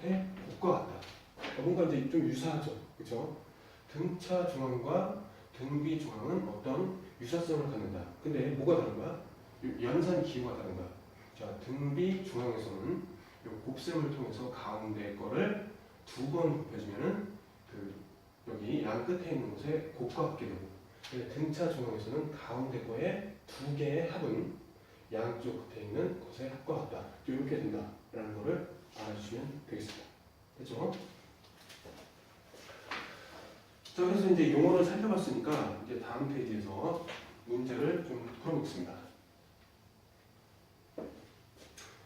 겉에 곱과 같다. 뭔가 이제 좀 유사하죠. 그렇죠? 등차 중앙과 등비 중앙은 어떤 유사성을 갖는다. 근데 뭐가 다른가? 연산 기호가 다른가? 자, 등비 중앙에서는 요 곱셈을 통해서 가운데 거를 두 번 곱해주면은 여기 양 끝에 있는 곳에 곱과 같게 되고, 등차 중앙에서는 가운데 거에 두 개의 합은 양쪽 끝에 있는 것의 합과 같다. 이렇게 된다라는 거를 알아주시면 되겠습니다. 됐죠? 자, 그래서 이제 용어를 살펴봤으니까 이제 다음 페이지에서 문제를 좀 풀어보겠습니다.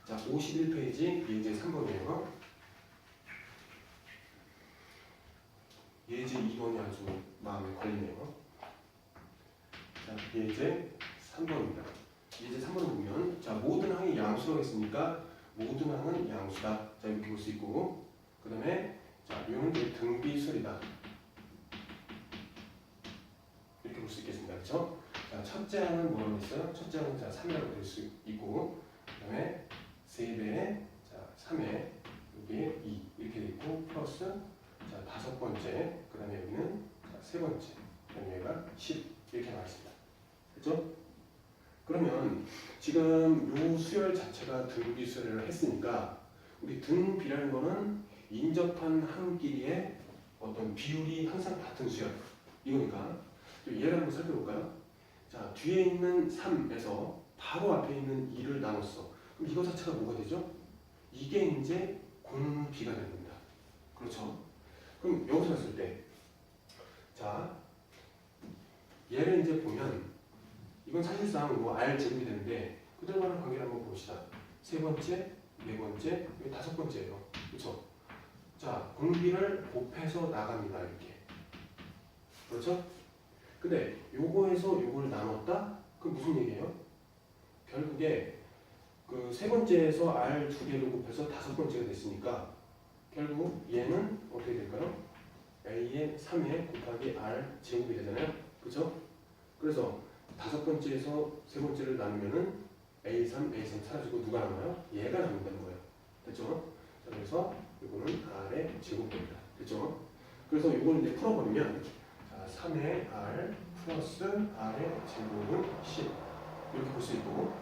자, 51페이지 예제 3번이에요. 예제 2번이 아주 마음에 걸리네요. 자, 예제 3번입니다. 예제 3번을 보면, 자, 모든 항이 양수라고 했으니까 모든 항은 양수다. 자, 이렇게 볼 수 있고, 그 다음에 자, 이거는 이제 등비수열이다. 이렇게 볼 수 있겠습니다. 그렇죠? 자, 첫째 항은 뭐라고 했어요? 첫째 항은 자, 3이라고 될 수 있고, 그 다음에 3배, 자, 3에 여기에 2 이렇게 돼 있고, 플러스 자, 다섯 번째, 그 다음에 여기는 자, 세 번째, 그 다음에 여기가 10 이렇게 나와 있습니다. 그렇죠? 그러면 지금 요 수열 자체가 등비수열을 했으니까 우리 등비라는 거는 인접한 항끼리의 어떤 비율이 항상 같은 수열 이거니까 예를 한번 살펴볼까요? 자, 뒤에 있는 3에서 바로 앞에 있는 2를 나눴어. 그럼 이거 자체가 뭐가 되죠? 이게 이제 공비가 되는 겁니다. 그렇죠? 그럼 여기서 봤을 때, 자, 얘를 이제 보면, 이건 사실상 뭐 R 제곱이 되는데, 그들과의 관계를 한번 봅시다. 세 번째, 네 번째, 여기 다섯 번째예요. 그렇죠? 자, 공비를 곱해서 나갑니다. 이렇게. 그렇죠? 근데 요거에서 요걸 나눴다? 그럼 무슨 얘기예요? 결국에 그 세 번째에서 R 두 개를 곱해서 다섯 번째가 됐으니까 결국 얘는 어떻게 될까요? A의 3에 곱하기 R 제곱이 되잖아요. 그렇죠? 그래서 다섯 번째에서 세 번째를 나누면은 A3 사라지고 누가 남아요? 얘가 남는다는 거예요. 됐죠? 자, 그래서 이거는 R의 제곱됩니다. 됐죠? 그래서 이걸 이제 풀어버리면 자, 3의 R 플러스 R의 제곱은 10 이렇게 볼 수 있고,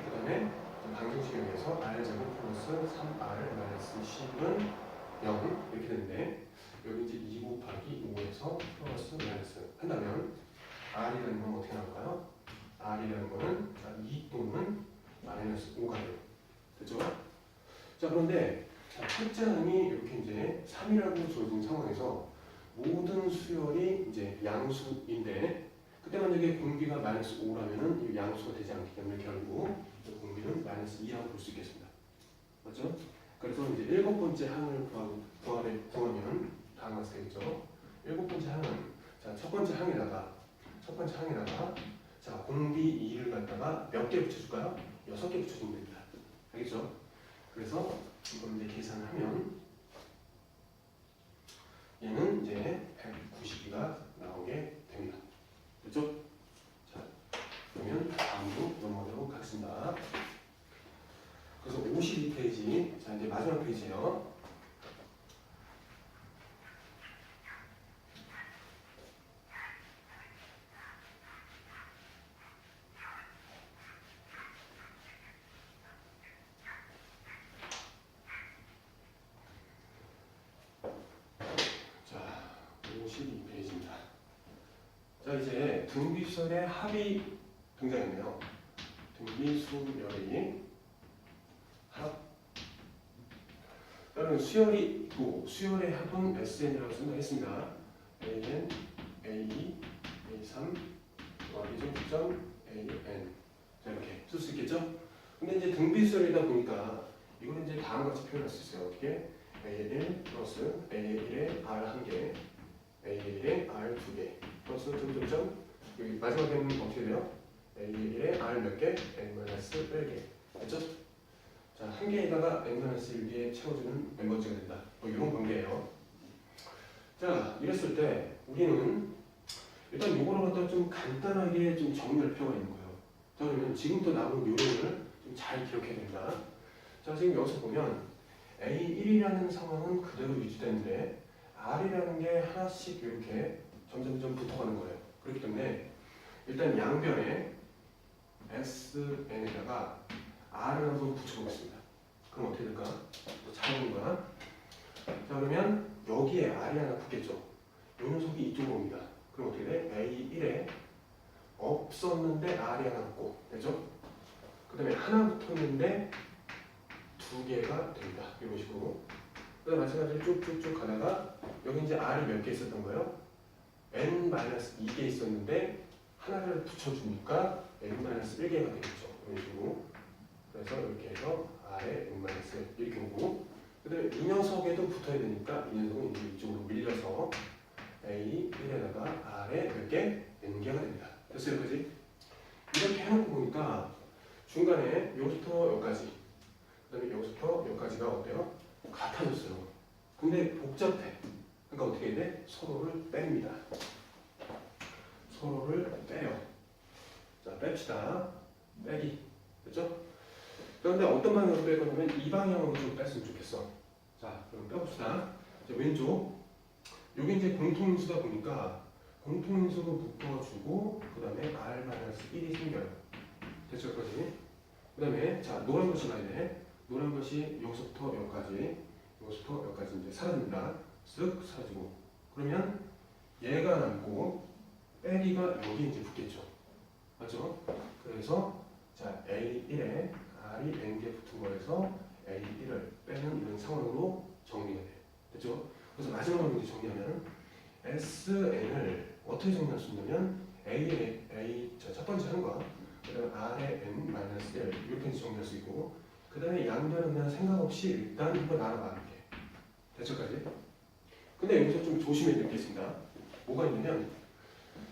그 다음에 방정식에 의해서 R 제곱 플러스 3R 마이너스 10은 0 이렇게 되는데, 여기 이제 2 곱하기 5에서 플러스 마이너스 한다면 R이라는 건 어떻게 나올까요? R이라는 거는 자, 2 또는 마이너스 5가 돼요. 됐죠? 자, 그런데 자, 첫째 항이 이렇게 이제 3이라고 주어진 상황에서 모든 수열이 이제 양수인데, 그때 만약에 공비가 마이너스 5라면은 이 양수가 되지 않기 때문에 결국 공비는 마이너스 2라고 볼 수 있겠습니다. 맞죠? 그래서 이제 일곱 번째 항을 구하면 다음과 같이 되겠죠. 일곱 번째 항은 자, 첫 번째 항에다가 자, 공비 2를 갖다가 몇 개 붙여줄까요? 6개 붙여주면 됩니다. 알겠죠? 그래서 이걸 이제 계산을 하면 얘는 이제 192가 나오게 됩니다. 됐죠? 자, 그러면 다음으로 넘어가도록 하겠습니다. 그래서 52페이지, 자, 이제 마지막 페이지예요. 자, 52페이지입니다. 자, 이제 등비수열의 합이 등장했네요. 등비수열의 합. 여러분 수열이 있고 수열의 합은 SN이라고 생각했습니다. AN, A2, A3, 비정점 AN. 자, 이렇게 쓸 수 있겠죠? 근데 이제 등비수열이다 보니까 이거는 이제 다음과 같이 표현할 수 있어요. 어떻게? A1 플러스 A1의 R 한 개, A1의 R 두 개, 플러스 점점점 여기 마지막에는 어떻게 돼요? A1의 R 몇 개? N-1개. 됐죠? 자, 한 개에다가 N-1개 채워주는 멤버즈가 된다. 뭐 이런 관계예요. 자, 이랬을 때 우리는 일단 요거를 갖다 좀 간단하게 좀 정리할 필요가 있는 거예요. 자, 그러면 지금부터 나온 요령을 좀 잘 기억해야 된다. 자, 지금 여기서 보면 A1이라는 상황은 그대로 유지되는데 R이라는 게 하나씩 이렇게 점점점 붙어가는 거예요. 그렇기 때문에 일단 양변에 SN에다가 R을 한번 붙여보겠습니다. 그럼 어떻게 될까? 잘 보는 거야. 자, 그러면 여기에 R이 하나 붙겠죠. 이 녀석이 이쪽으로 옵니다. 그럼 어떻게 돼? A1에 없었는데 R이 하나 붙고, 됐죠? 그 다음에 하나 붙었는데 두 개가 됩니다. 이런 식으로. 그 다음에 마찬가지로 쭉쭉쭉 가다가 여기 이제 R이 몇 개 있었던 거예요? N-2개 있었는데 하나를 붙여주니까 N-1개가 되겠죠. 이런 식으로. 그래서 이렇게 해서 R에 N-1 이렇게 오고, 그 다음에 이 녀석에도 붙어야 되니까 이 녀석은 이제 이쪽으로 밀려서 A1에다가 R에 몇 개? N개가 됩니다. 됐어요? 여기까지? 이렇게 해놓고 보니까 중간에 여기부터 여기까지, 그 다음에 여기부터 여기까지가 어때요? 같아졌어요. 근데 복잡해. 그러니까 어떻게 해야 돼? 서로를 뺍니다. 서로를 빼요. 자, 뺍시다. 빼기. 됐죠? 그런데 어떤 방향으로 뺄 거냐면 이 방향으로 좀 뺐으면 좋겠어. 자, 그럼 빼봅시다. 자, 왼쪽. 여기 이제 공통인수다 보니까 공통인수로 묶어주고 그 다음에 R-1이 생겨요. 됐죠? 여기까지. 그 다음에 자, 노란 것이 가야 돼. 노란 것이 여기서부터 여기까지, 여기서부터 여기까지 이제 사라집니다. 쓱 사라지고. 그러면 얘가 남고 빼기가 여기 이제 붙겠죠. 맞죠? 그래서 자, A1에 R이 N개 붙은 거에서 A1을 빼는 이런 상황으로 정리가 돼요. 됐죠? 그래서 마지막으로 이제 정리하면 SN을 어떻게 정리할 수 있냐면 첫 번째 한과 그 다음에 R의 N-1 이렇게 정리할 수 있고, 그 다음에 양변은 그냥 생각 없이 일단 한번 알아봐. 이렇게. 대처까지. 근데 여기서 좀 조심해야 될 게 있습니다. 뭐가 있냐면,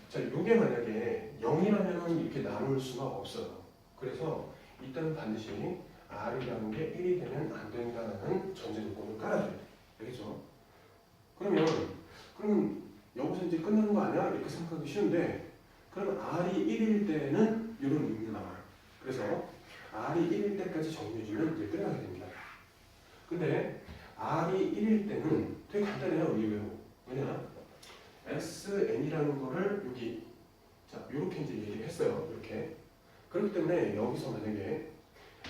자, 이게 만약에 0이라면 이렇게 나눌 수가 없어요. 그래서 일단 반드시 R이라는 게 1이 되면 안 된다는 전제 조건을 깔아줘야 돼. 알겠죠? 그러면 여기서 이제 끝나는 거 아니야? 이렇게 생각하기 쉬운데, 그러면 R이 1일 때는 이런 의미가 나와요. 그래서 R이 1일 때까지 정리해주면 이제 끝나게 됩니다. 근데 R이 1일 때는 되게 간단해요. 의외로. 왜냐? SN이라는 거를 여기 자 이렇게 이제 얘기를 했어요. 이렇게. 그렇기 때문에 여기서 만약에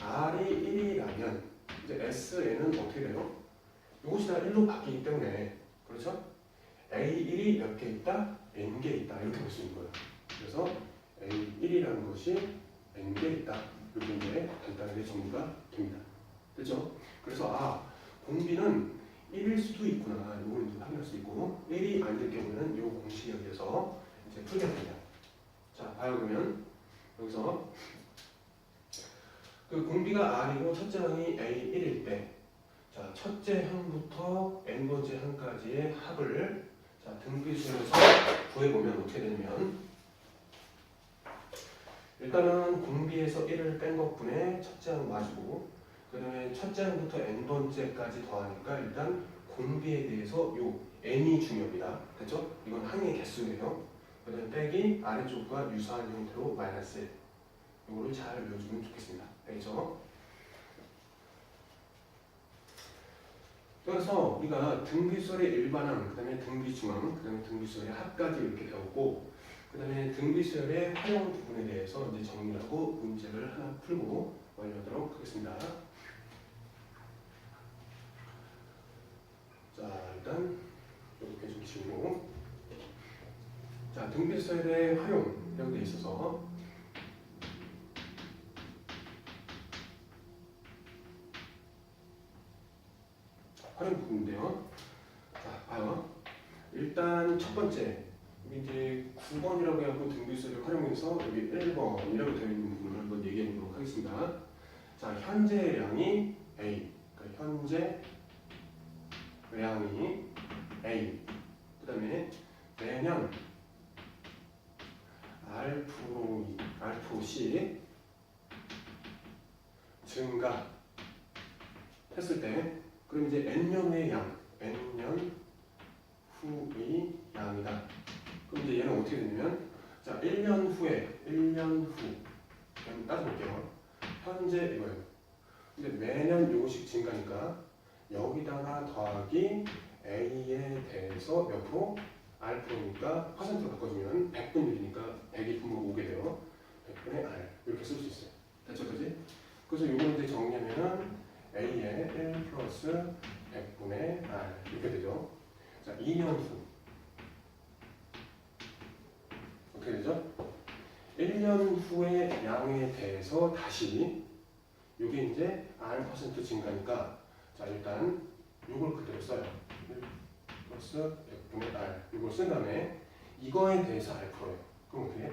R이 1이라면 이제 SN은 어떻게 돼요? 이것이 다 1로 바뀌기 때문에, 그렇죠? A1이 몇 개 있다? N개 있다. 이렇게 볼 수 있는 거예요. 그래서 A1이라는 것이 N개 있다. 이렇게 이제 간단하게 정리가 됩니다. 됐죠? 그래서 공비는 1일 수도 있구나. 이걸 이제 확인할 수 있고, 1이 아닐 경우에는 이 공식에 의해서 이제 풀게 됩니다. 자, 봐요. 그러면 여기서 그 공비가 R이고 첫째 항이 A1일 때, 자, 첫째 항부터 n번째 항까지의 합을 자, 등비수에서 구해보면 어떻게 되냐면, 일단은 공비에서 1을 뺀 것분에 첫째 항 마주고, 그 다음에 첫째 항부터 n번째까지 더하니까 일단 공비에 대해서 요 n이 중요합니다. 됐죠? 이건 항의 개수예요. 그 다음에 빼기 아래쪽과 유사한 형태로 마이너스 1. 이거를 잘 외워주면 좋겠습니다. 알겠죠? 그래서 우리가 등비수열의 일반항, 그 다음에 등비중항, 그 다음에 등비수열의 합까지 이렇게 배웠고, 그 다음에 등비수열의 활용 부분에 대해서 이제 정리하고 문제를 하나 풀고 완료하도록 하겠습니다. 자, 일단 이렇게 좀 지우고, 자, 등비수열의 활용이라고 되어 있어서 활용 부분인데요. 자, 봐요. 일단 첫 번째, 여기 이제 9번이라고 해갖고 등비수를 활용해서 여기 1번이라고 되어 있는 부분을 한번 얘기해 보도록 하겠습니다. 자, 현재량이 A. 그러니까 현재량이 A. 그 다음에 매년 R+C 증가 했을 때, 그럼 이제 n년 후의 양, n년 후의 양이다. 그럼 이제 얘는 어떻게 되냐면, 자, 1년 후, 그럼 따져볼게요. 현재 이거예요. 근데 매년 요거씩 증가니까 여기다가 더하기 A에 대해서 몇 프로? R프로니까 퍼센트로 바꿔주면 100분율이니까 100이 분모가 오게 돼요. 100분의 R 이렇게 쓸 수 있어요. 됐죠? 그지? 그래서 요거 이제 정리하면은 A에 1 플러스 100분의 R 이렇게 되죠. 자, 2년 후 어떻게 되죠? 1년 후의 양에 대해서 다시 요게 이제 R% 증가니까 자 일단 요걸 그대로 써요. 1 플러스 100분의 R 요걸 쓴 다음에 이거에 대해서 R프로예요. 그럼 어떻게 해?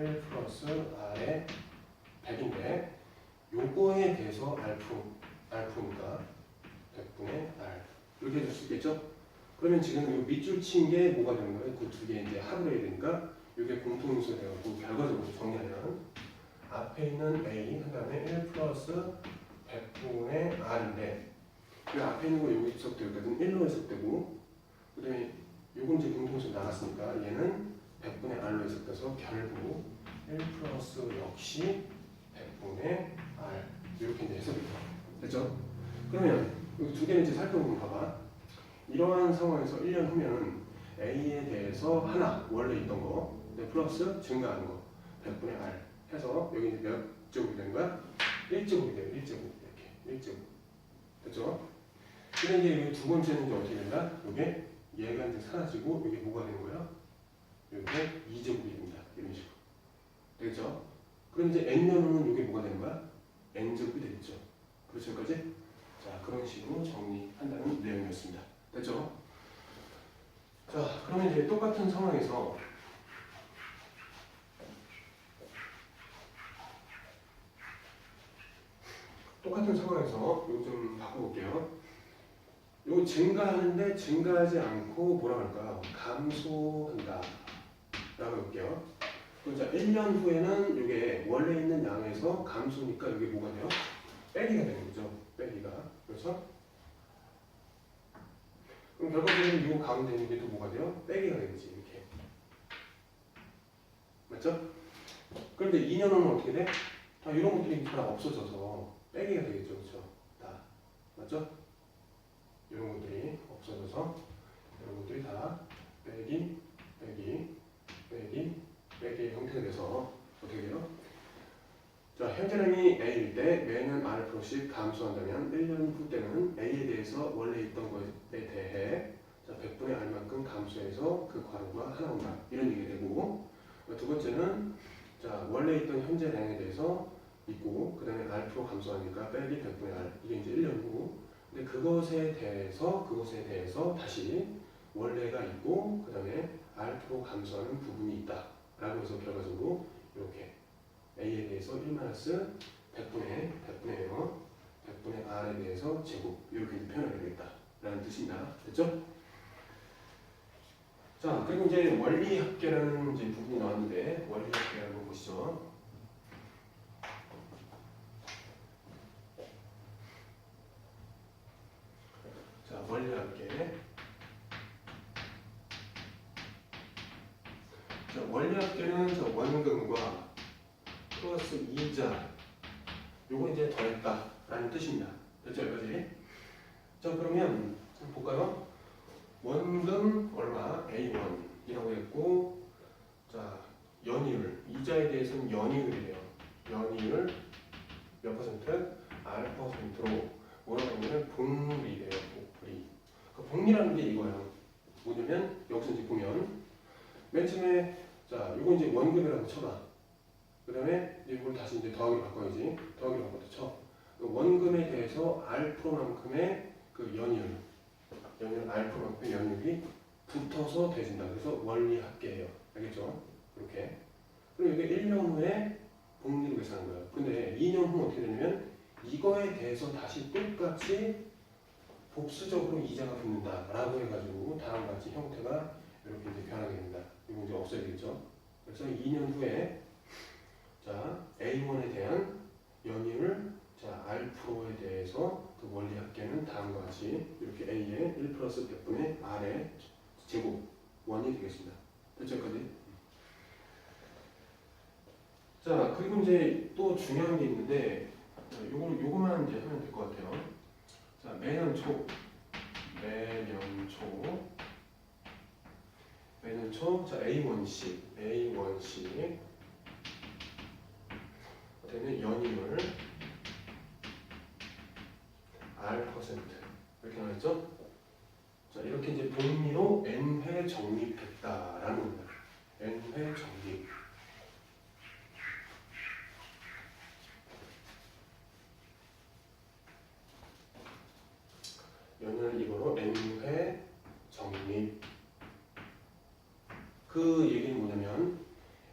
1 플러스 R에 100인데 요거에 대해서 R프로니까 100분의 R 이렇게 해줄 수 있겠죠? 그러면 지금 요 밑줄 친 게 뭐가 되는 거예요? 그 두 개 이제 합을 해야 되니까 이게 공통인수가 되고 결과적으로 정리하면 앞에 있는 A 한 다음에 1 플러스 100분의 R인데 그 앞에 있는 거 여기 해석되고 여기까지는 1로 해석되고 그 다음에 요건 이제 공통인수 나갔으니까 얘는 100분의 R로 해석돼서 결국 1 플러스 역시 100분의 R 이렇게 이제 해석이 돼요. 됐죠? 그러면 이 두 개는 이제 살펴보면 봐봐. 이러한 상황에서 1년 후면은 A에 대해서 하나 원래 있던 거 플러스 증가하는 거 100분의 R 해서 여기 이제 몇 제곱이 되는 거야? 1제곱이 돼요. 1제곱 이렇게 1제곱 됐죠? 근데 이제 두 번째는 이제 어떻게 된다? 이게 얘가 이제 사라지고 이게 뭐가 되는 거야? 이게 2제곱이 됩니다. 이런 식으로 되겠죠? 그럼 이제 n년 후는 이게 뭐가 되는 거야? n제곱이 되겠죠? 그렇죠? 여기까지? 자 그런 식으로 정리한다는 내용이었습니다. 됐죠? 자 그러면 이제 똑같은 상황에서 이거 좀 바꿔볼게요. 이거 증가하는데 증가하지 않고 뭐라 할까요? 감소한다 라고 해볼게요. 그럼 자 1년 후에는 이게 원래 있는 양에서 감소니까 이게 뭐가 돼요? 빼기가 되는 거죠. 빼기가. 그렇죠? 그럼 결과적으로 이 가운데 있는 게 또 뭐가 돼요? 빼기가 되겠지. 이렇게. 맞죠? 그런데 2년 후는 어떻게 돼? 다 이런 것들이 다 없어져서 빼기가 되겠죠. 그렇죠? 다. 맞죠? 이런 것들이 없어져서 이런 것들이 다 빼기의 형태가 돼서 어떻게 돼요? 자, 현재량이 A일 때 매년 R씩 감소한다면 1년 후 때는 A에 대해서 원래 있던 것에 대해 자, 100분의 R만큼 감소해서 그 괄호가 하나 온다. 이런 얘기가 되고 두 번째는 자, 원래 있던 현재량에 대해서 있고 그 다음에 R 감소하니까 빼기 100분의 R 이게 이제 1년 후 근데 그것에 대해서 다시 원래가 있고 그 다음에 R 감소하는 부분이 있다 라고 해서 결과적으로 이렇게 A에 대해서 1-100분의 R에 대해서 제곱 이렇게 표현하게 되겠다 라는 뜻입니다. 됐죠? 자 그리고 이제 원리합계라는 이제 부분이 나왔는데 원리합계라는 거 보시죠. 자 원리합계 자 원리합계는 저 원금과 플러스 이자 요거 이제 더했다 라는 뜻입니다. 됐죠? 여기까지? 자 그러면 좀 볼까요? 원금 얼마? A1이라고 했고 자 연이율 이자에 대해서는 연이율이에요. 연이율 몇 퍼센트? R%로 뭐라고 하냐면 복리래요. 복리. 그 복리라는 게 이거예요. 뭐냐면 여기서 이제 보면 맨 처음에 자 요거 이제 원금이라고 쳐봐. 그 다음에 이걸 다시 이제 더하기로 바꿔야지. 더하기로 바꿔서 쳐. 원금에 대해서 R%만큼의 그 연이율 R%만큼의 연이율이 붙어서 대진다. 그래서 원리합계예요. 알겠죠? 이렇게. 그럼 이게 1년 후에 복리로 계산한 거예요. 근데 2년 후 어떻게 되냐면 이거에 대해서 다시 똑같이 복수적으로 이자가 붙는다 라고 해가지고 다음과 같이 형태가 이렇게 이제 변하게 됩니다. 이거 이제 없어야 되겠죠? 그래서 2년 후에 자 A1에 대한 연이율 자 R%에 대해서 그 원리합계는 다음과 같이 이렇게 A의 1 플러스 100분의 R의 제곱 원이 되겠습니다. 됐죠? 여기까지? 자 그리고 이제 또 중요한 게 있는데 요거만 이제 하면 될 것 같아요. 자, 매년 초, 자, A1씩, 되는 연임을 R% 이렇게 나왔죠? 자, 이렇게 이제 복리로 N회 적립했다라는 겁니다. N회 적립. 연을 이거로 N회 적립. 그 얘기는 뭐냐면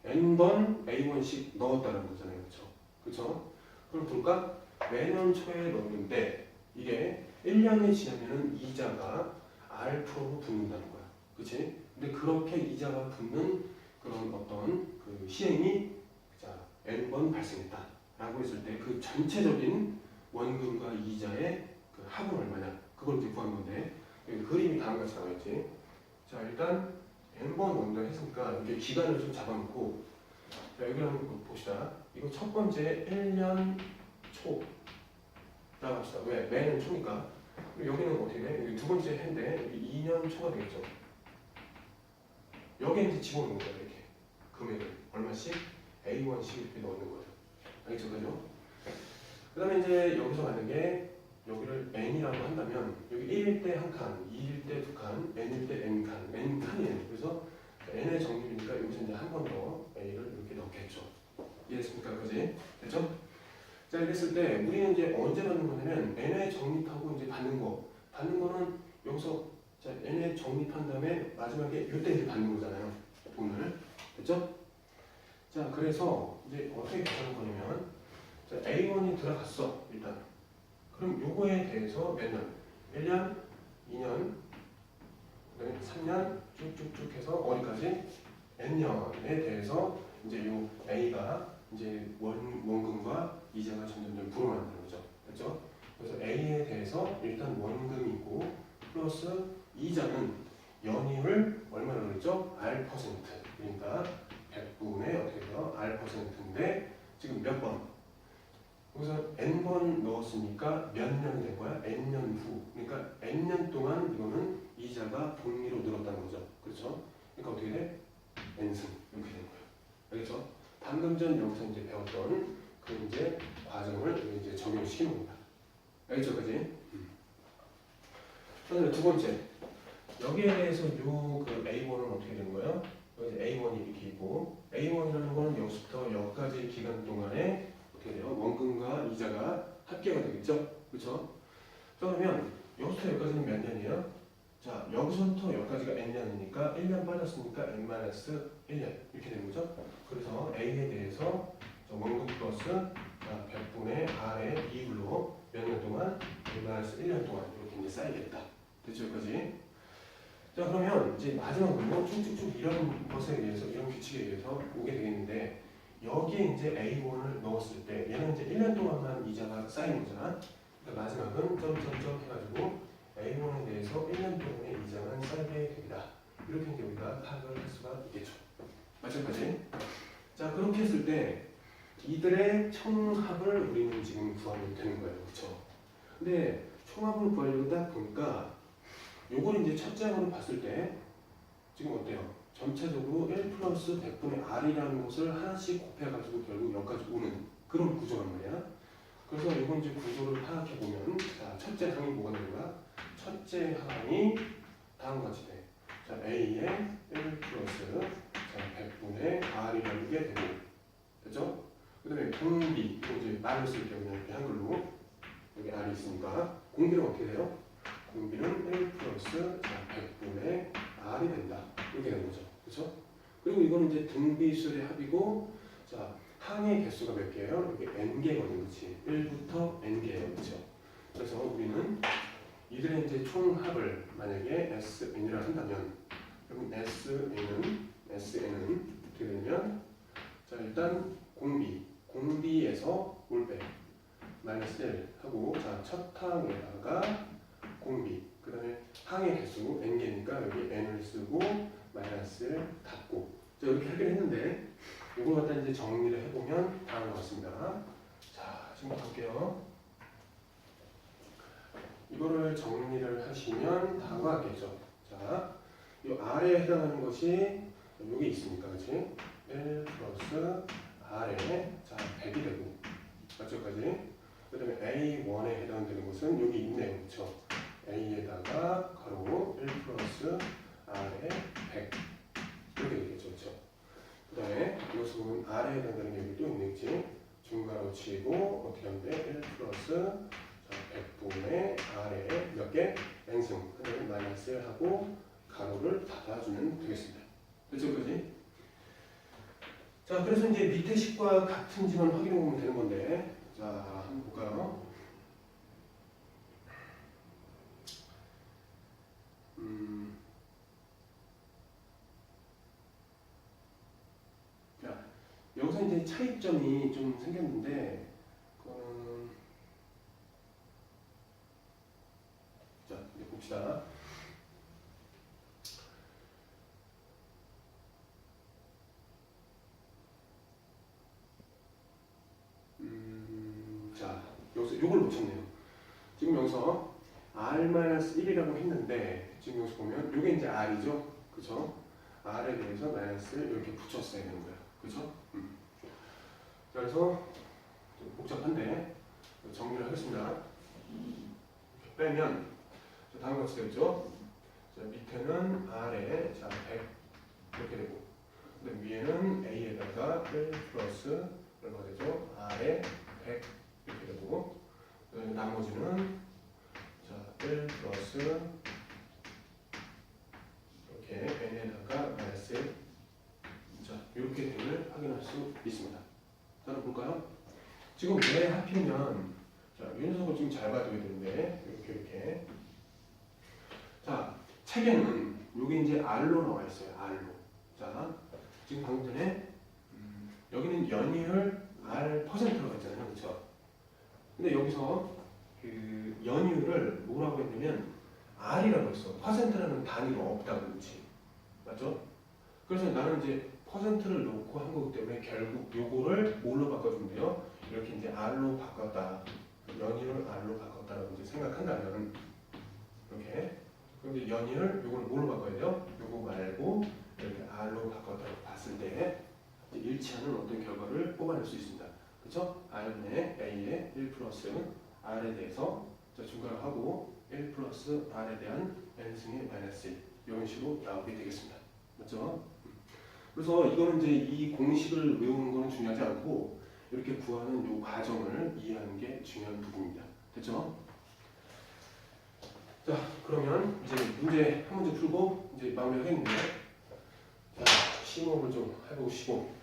N번 A1씩 넣었다는 거잖아요. 그렇죠? 그렇죠? 그럼 볼까? 매년 초에 넣는데 이게 1년이 지나면은 이자가 R로 붙는다는 거야. 그치? 근데 그렇게 이자가 붙는 그런 어떤 그 시행이 자, N번 발생했다. 라고 했을 때 그 전체적인 원금과 이자의 그 합은 얼마냐? 그걸 이제 구한 건데 여기 그림이 다음과 같이 나와 있지. 자, 일단 N번 원금 했으니까 이렇게 기간을 좀 잡아놓고 자, 여기 한번 봅시다. 이거 첫 번째 1년 초 라고 합시다. 왜? 매년 초니까. 여기는 어떻게 돼? 여기 두 번째 해인데 여기 2년 초가 되겠죠. 여기에 이제 집어넣는 거야. 이렇게 금액을 얼마씩? A1씩 이렇게 넣는 거죠. 알겠죠? 그죠? 그 다음에 이제 여기서 만약에 여기를 N이라고 한다면 여기 1일 때 한 칸, 2일 때 두 칸, N일 때 N칸, N칸이에요. 그래서 N의 적립이니까 여기서 이제 한 번 더 A를 이렇게 넣겠죠. 이해했습니까? 그지? 됐죠? 자, 이랬을 때 우리는 이제 언제 받는 거냐면 N의 적립하고 이제 받는 거는 여기서 자, N의 적립한 다음에 마지막에 이때 이제 받는 거잖아요. 돈을. 됐죠? 자, 그래서 이제 어떻게 계산할 거냐면 자, A1이 들어갔어. 일단. 그럼 요거에 대해서 몇 년? 1년, 2년, 그다음에 3년 쭉쭉쭉 해서 어디까지? N년에 대해서 이제 요 A가 이제 원금과 이자가 점점 불어난다는 거죠. 그렇죠? 그래서 A에 대해서 일단 원금이 있고 플러스 이자는 연임을 얼마나 그랬죠? R%. 그러니까 100분의 어떻게 돼요? R%인데 지금 몇 번? 여기서 N번 넣었으니까 몇 년이 된 거야? N년 후. 그러니까 N년 동안 이거는 이자가 복리로 늘었다는 거죠. 그렇죠? 그러니까 어떻게 돼? N승. 이렇게 된 거예요. 알겠죠? 방금 전 여기서 이제 배웠던 그 이제 과정을 이제 적용시키는 겁니다. 알겠죠? 그지? 그다음에 두 번째. 여기에 대해서 요 그 A1은 어떻게 되는 거예요? 여기 A1이 이렇게 있고 A1이라는 거는 여기서부터 여기까지 기간 동안에 어떻게 돼요? 원금과 이자가 합계가 되겠죠? 그렇죠? 그러면 여기서부터 여기까지는 몇 년이에요? 자, 여기서부터 여기까지가 N년이니까 1년 빠졌으니까 N-1년 이렇게 되는 거죠? 그래서 A에 대해서 원금 플러스 100분의 R의 비율로 몇 년 동안? N-1년 동안 이렇게 이제 쌓이겠다. 됐죠? 여기까지? 자, 그러면 이제 마지막으로 쭉쭉쭉 이런 것에 의해서, 이런 규칙에 의해서 오게 되겠는데 여기에 이제 A1을 넣었을 때 얘는 이제 1년 동안만 이자가 쌓이는 거잖아. 그러니까 마지막은 점점점 해가지고 A1에 대해서 1년 동안의 이자만 쌓이게 됩니다. 이렇게 이제 우리가 파악을 할 수가 있겠죠. 맞죠까지? 자, 그렇게 했을 때 이들의 총합을 우리는 지금 구하면 되는 거예요. 그렇죠? 근데 총합을 구하려고 딱 보니까 요걸 이제 첫째 항으로 봤을 때 지금 어때요? 전체적으로 1 플러스 100분의 R이라는 것을 하나씩 곱해가지고 결국 여기까지 오는 그런 구조란 말이야. 그래서 이건 이제 구조를 파악해보면 자, 첫째 항이 뭐가 되는 거야? 첫째 항이 다음과 같이 돼. 자, A에 1 플러스 자, 100분의 R이라는 게 되고 됐죠? 그 다음에 공비, 이제 말을 쓸 경우는 이렇게 한글로 여기 R이 있으니까 공비는 어떻게 돼요? 공비는 1 플러스 100분의 R이 된다. 이렇게 되는 거죠. 그렇죠? 그리고 이거는 이제 등비수의 합이고 자, 항의 개수가 몇 개예요? 여기 n개거든요. 그렇지? 1부터 n개예요. 그렇죠? 그래서 우리는 이들의 이제 총합을 만약에 SN이라 한다면 그럼 SN은 어떻게 되냐면 자, 일단 공비에서 올빼 마이너스 1 하고 자, 첫 항에다가 공비 그 다음에 항의 개수 n개니까 여기 n을 쓰고 마이너스를 닫고 자, 이렇게 하긴 했는데 이걸 갖다 이제 정리를 해보면 다음과 같습니다. 자, 지금 볼게요. 이거를 정리를 하시면 다음과 같겠죠. 자, 이 R에 해당하는 것이 여기 있으니까, 그렇지? 1 플러스 R에 자 100이 되고, 맞죠까지? 그 다음에 A1에 해당되는 것은 여기 있네요, 그렇죠? A에다가 가로 1 플러스 R에 100 이렇게 되겠죠, 그렇죠? 그 다음에 이것은 R에 해당되는 게 여기 또 있네, 그렇지? 중괄호 치고 어떻게 하면 돼? 1 플러스 100분의 R에 몇 개? n승, 그 다음에 마이너스 1 하고 가로를 닫아주면 되겠습니다. 그렇죠, 그지? 자, 그래서 이제 밑에 식과 같은지만 확인해 보면 되는 건데, 자, 한번 볼까요? 자, 여기서 이제 차이점이 좀 생겼는데, 자, 이제 봅시다. 자, 여기서 요걸 놓쳤네요. 지금 여기서 R-1이라고 했는데, 지금 여기서 보면 요게 이제 R이죠? 그죠? R에 대해서 마이너스를 이렇게 붙였어야 되는 거예요. 그죠? 그래서 좀 복잡한데 정리를 하겠습니다. 빼면 다음과 같이 되죠. 자, 밑에는 R에 자 100 이렇게 되고, 근데 위에는 A에다가 1 플러스 얼마 되죠? R에 100 이렇게 되고, 그다음에 나머지는 자 1 플러스 이렇게 N에다가 마이너스 1, 자 이렇게 됨을 확인할 수 있습니다. 자, 볼까요? 지금 왜 하필이면 자, 이 녀석을 지금 잘 봐줘야 되는데 이렇게 자, 책에는 여기 이제 R로 나와 있어요. R로. 자, 지금 방금 전에 여기는 연이율 R 퍼센트라고 했잖아요. 그렇죠? 근데 여기서 그 연이율을 뭐라고 했냐면 R이라고 했어. 퍼센트라는 단위가 없다고 그렇지. 맞죠? 그래서 나는 이제 퍼센트를 놓고 한 거기 때문에 결국 요거를 뭘로 바꿔주면 돼요? 이렇게 이제 R로 바꿨다. 연이율을 R로 바꿨다라고 이제 생각한다면 이렇게. 그럼 이제 연이율 요걸 뭘로 바꿔야 돼요? 요거 말고 이렇게 R로 바꿨다고 봤을 때 이제 일치하는 어떤 결과를 뽑아낼 수 있습니다. 그렇죠? R분의 A의 1 플러스 R에 대해서 중괄호하고 1 플러스 R에 대한 n승의 마이너스 1 이런 식으로 나오게 되겠습니다. 맞죠? 그래서 이거는 이제 이 공식을 외우는 건 중요하지 않고 이렇게 구하는 이 과정을 이해하는 게 중요한 부분입니다. 됐죠? 자, 그러면 이제 문제 한 문제 풀고 이제 마무리하겠는데, 자, 심호흡을 좀 해보시고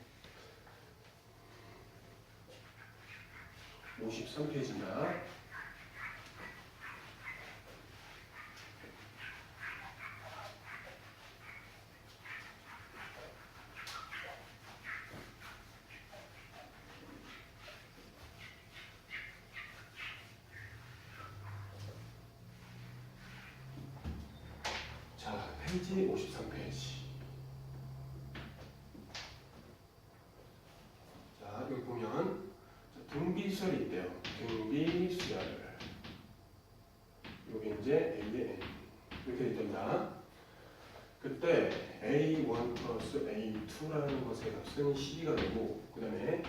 53페이지입니다. 자, 페이지 53페이지. 자, 여기 보면 등비수열이 있대요. 등비수열. 여기 이제 A의 N 이렇게 됩니다. 그때 A1 플러스 A2라는 것의 값은 12가 되고, 그 다음에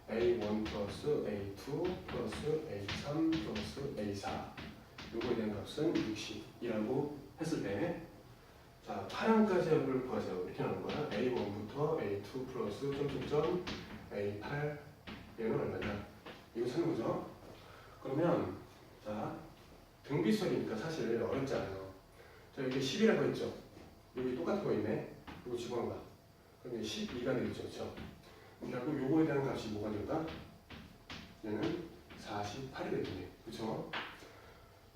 A1 플러스 A2 플러스 A3 플러스 A4 요거에 대한 값은 60이라고 했을 때, 자, 파랑까지 합을 구하세요. 이렇게 나오는 거야. A1부터 A2 플러스 점점점 A8 얘는 얼마냐? 이거 찾는 거죠. 그러면 자, 등비수열이니까 사실 어렵지 않아요. 자, 여기 10이라고 했죠. 여기 똑같은 거 있네. 이거 집어넣어봐. 그럼 12가 되겠죠. 그렇죠? 결국 요거에 대한 값이 뭐가 될까? 얘는 48이 되겠네. 그렇죠?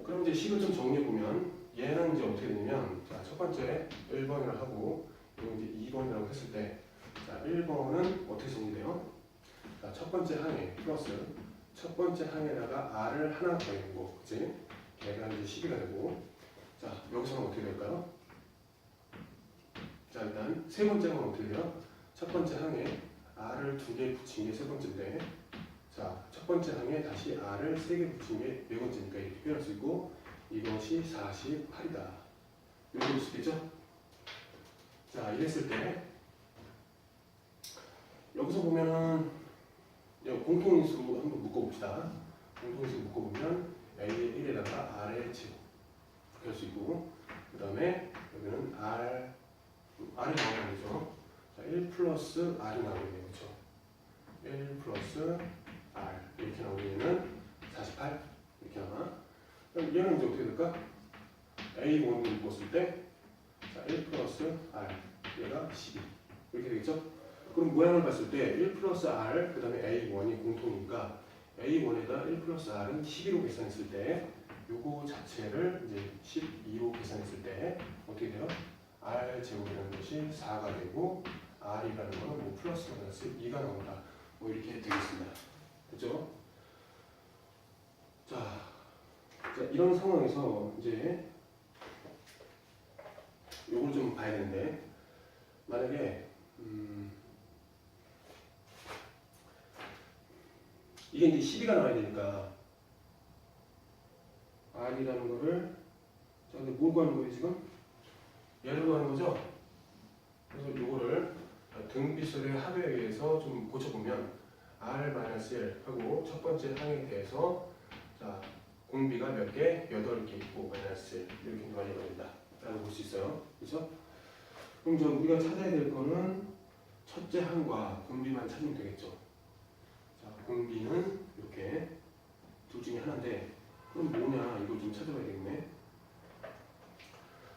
그럼 이제 10을 좀 정리해보면 얘는 이제 어떻게 되냐면, 자, 첫 번째 1번이라고 하고 이거 이제 2번이라고 했을 때, 자, 1번은 어떻게 정리돼요? 자, 첫 번째 항에 플러스 첫 번째 항에다가 R을 하나 더해보고, 그치? 걔가 이제 12가 되고, 자, 여기서는 어떻게 될까요? 자, 일단 세 번째 항은 어떻게 돼요? 첫 번째 항에 R을 2개 붙인 게 세 번째인데, 자, 첫 번째 항에 다시 R을 3개 붙인 게 네 번째니까 이렇게 표현할 수 있고, 이것이 48이다. 이렇게 볼 수 있겠죠? 자, 이랬을 때 여기서 보면은 공통인수 한번 묶어봅시다. 공통인수 묶어보면 A의 1에다가 R의 제곱 이렇게 할 수 있고, 그 다음에 여기는 R이 나오는 거죠. 자, 1 플러스 R이 나오겠네요. 그렇죠? 1 플러스 R 이렇게 나오면 48 이렇게 나와. 그럼 얘는 이제 어떻게 될까? A1을 묶었을 때 자, 1 플러스 R 얘가 12 이렇게 되겠죠? 그럼 모양을 봤을 때 1 플러스 R 그 다음에 A1이 공통이니까 A1에다 1 플러스 R은 12로 계산했을 때 요거 자체를 이제 12로 계산했을 때 어떻게 돼요? R 제곱이라는 것이 4가 되고 R이라는 거는 뭐 플러스 마이너스 2가 나온다. 뭐 이렇게 되겠습니다. 그죠? 자, 이런 상황에서 이제 요걸 좀 봐야 되는데, 만약에 이게 이제 12가 나와야 되니까 R이라는 거를 자, 근데 뭘 구하는 거예요 지금? 얘를 구하는 거죠? 그래서 요거를 등비수의 합에 의해서 좀 고쳐보면 R-1 하고 첫 번째 항에 대해서 자, 공비가 몇 개? 8개 있고 마이너스 1 이렇게 나눠야 된다 라고 볼 수 있어요. 그렇죠? 그럼 저 우리가 찾아야 될 거는 첫째 항과 공비만 찾으면 되겠죠. 자, 공비는 이렇게 둘 중에 하나인데 그럼 뭐냐 이걸 좀 찾아봐야 되겠네.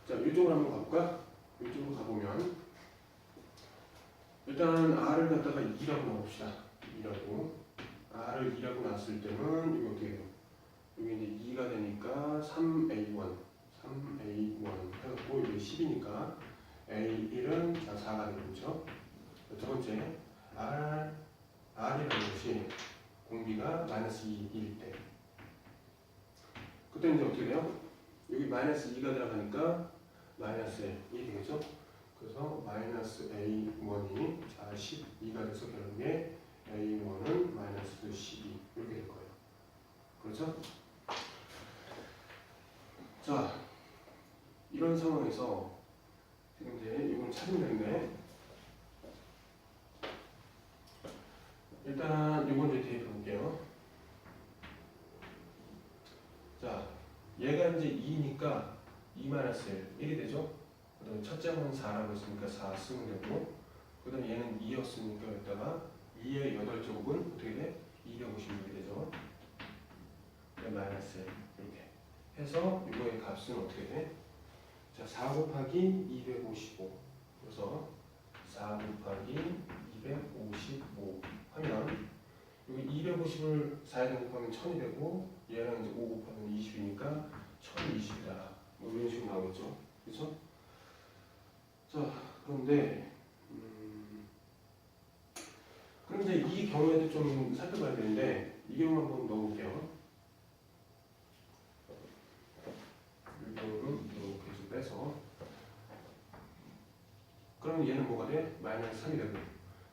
자, 이쪽으로 한번 가볼까? 이쪽으로 가보면 일단 R을 갖다가 2라고 넣어봅시다. 2라고 R을 2라고 놨을 때는 이게 어떻게 돼요? 여기 이제 2가 되니까 3A1 해갖고 이게 10이니까 A1은 4가 되는 거죠. 두 번째 R이라는 것이 공비가 마이너스 2일 때 그때 이제 어떻게 돼요? 여기 마이너스 2가 들어가니까 마이너스 1이 되겠죠? 그래서 마이너스 A1이 12가 돼서 결국에 A1은 마이너스 12 이렇게 될 거예요. 그렇죠? 자, 이런 상황에서 지금 이제 이걸 찾으면 되는데 일단 이건 이제 대입해 볼게요. 자, 얘가 이제 2니까 2-1, 1이 되죠? 그 다음에 첫째 항은 4라고 했으니까 4 쓰면 되고, 그 다음에 얘는 2였으니까 여기다가 2의 8제곱은 어떻게 돼? 256이 되죠? 마이너스 1 이렇게 해서 이거의 값은 어떻게 돼? 자, 4 곱하기 255 그래서 4 곱하기 255 하면 여기 250을 4에다 곱하면 1000이 되고 얘랑 이제 5 곱하면 20이니까 1020이다. 뭐 이런 식으로 나오겠죠. 그렇죠? 자, 그런데 그럼 이제 이 경우에도 좀 살펴봐야 되는데 이 경우 한번 넣어볼게요. 이 경우는 이렇게 좀 빼서 그러면 얘는 뭐가 돼? 마이너스 3이 되고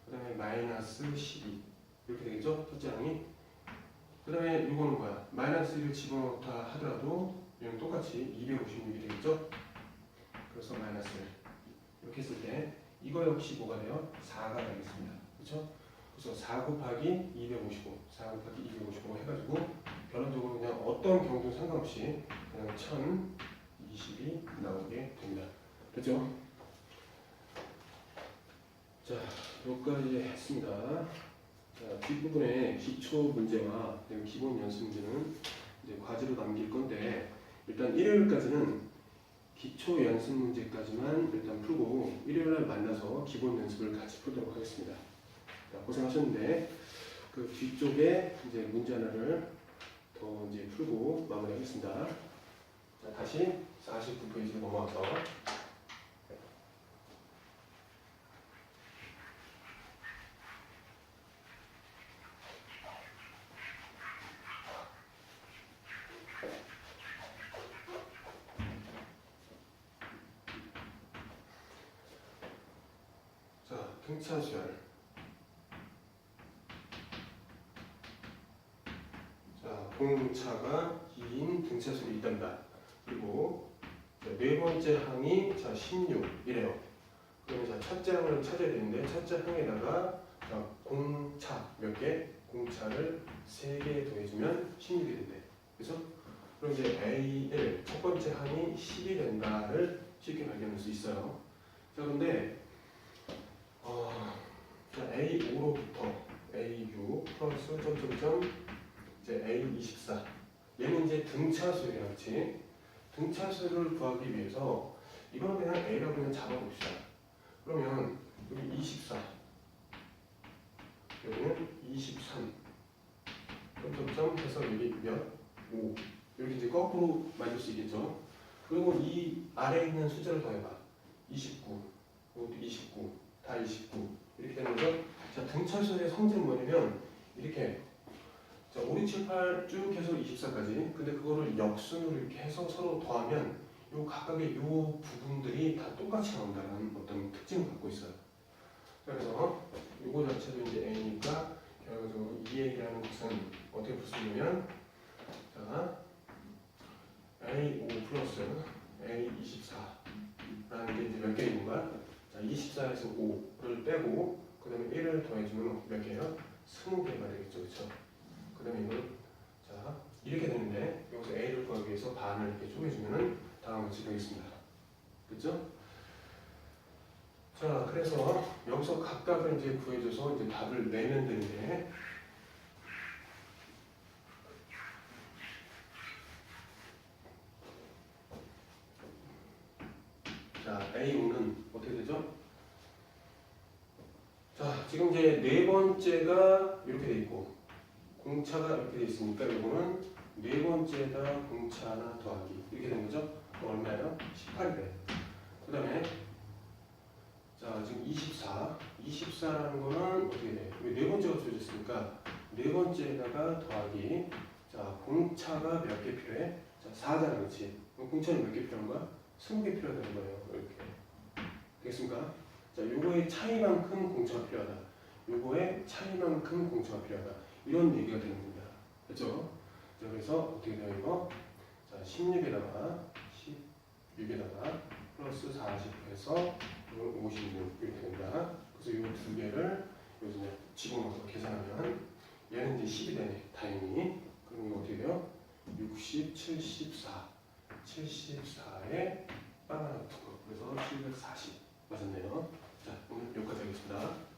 그 다음에 마이너스 12 이렇게 되겠죠? 첫째 항이. 그 다음에 이거는 뭐야? 마이너스 1을 집어넣다 하더라도 얘는 똑같이 256이 되겠죠? 그래서 마이너스 1 이렇게 했을 때 이거 역시 뭐가 돼요? 4가 되겠습니다. 그렇죠? 그래서 4 곱하기 255 4 곱하기 255 해가지고 결론적으로 그냥 어떤 경우도 상관없이 그냥 1020이 나오게 됩니다. 그렇죠? 자, 여기까지 했습니다. 자, 뒷부분에 기초 문제와 기본 연습 문제는 이제 과제로 남길 건데 일단 일요일까지는 기초 연습 문제까지만 일단 풀고 일요일날 만나서 기본 연습을 같이 풀도록 하겠습니다. 자, 고생하셨는데 그 뒤쪽에 이제 문제 하나를 더 이제 풀고 마무리하겠습니다. 자, 다시 49페이지로 넘어와서 등차수열. 자, 공차가 2인 등차수열이 있답니다. 그리고 자, 네 번째 항이 자 16 이래요. 그러면 자 첫째 항을 찾아야 되는데 첫째 항에다가 자, 공차 몇 개? 공차를 3개 더해주면 16이 된대. 그래서 그럼 이제 A1 첫 번째 항이 10이 된다를 쉽게 발견할 수 있어요. 자 그런데 자, A5로부터 A6 플러스 점점점 이제 A24 얘는 이제 등차수예요, 그렇지? 등차수를 구하기 위해서 이거는 그냥 A라고 그냥 잡아봅시다. 그러면 여기 24 여기는 23 점점점 해서 여기 몇? 5 여기 이제 거꾸로 만들 수 있겠죠? 그리고 이 아래에 있는 숫자를 더해봐. 29 이것도 29 다 29 이렇게 되는 거죠. 자, 등차수의 성질은 뭐냐면 이렇게 자, 5, 6, 7, 8 쭉 해서 24까지. 근데 그거를 역순으로 이렇게 해서 서로 더하면 요 각각의 요 부분들이 다 똑같이 나온다는 어떤 특징을 갖고 있어요. 그래서 요거 자체도 이제 A니까 결과적으로 2A라는 것은 어떻게 볼 수 있냐면 자, A5 플러스 A24라는 게 이제 몇 개 있는 거야? 자, 24에서 5를 빼고 그 다음에 1을 더해주면 몇 개예요? 20개가 되겠죠. 그렇죠? 그 다음에 이걸 자 이렇게 되는데 여기서 A를 구하기 위해서 반을 이렇게 쪼개주면 다음 같이 되겠습니다. 그렇죠? 자 그래서 여기서 각각을 이제 구해줘서 이제 답을 내면 되는데 자 A5는 어떻게 되죠? 자 지금 이제 네 번째가 이렇게 돼 있고 공차가 이렇게 돼 있으니까 이거는 네 번째에다 공차 하나 더하기 이렇게 된 거죠? 얼마예요? 18배. 그 다음에 자 지금 24라는 거는 어떻게 돼? 왜 네 번째가 주어졌으니까 네 번째에다가 더하기 자 공차가 몇 개 필요해? 자 4잖아 그렇지? 그럼 공차는 몇 개 필요한 거야? 20개 필요하다는 거예요. 이렇게 되겠습니까? 자 요거의 차이만큼 공차가 필요하다. 요거의 차이만큼 공차가 필요하다. 이런 얘기가 되는 겁니다. 그렇죠? 자 그래서 어떻게 돼요 이거? 자 16에다가 플러스 40 해서 56 이렇게 된다. 그래서 이 두 개를 여기서 집어넣어서 계산하면 얘는 이제 10이 되네. 다행히. 그럼 이거 어떻게 돼요? 60, 74에 바나나 같은 거. 그래서 740 맞았네요. 자 오늘 여기까지 하겠습니다.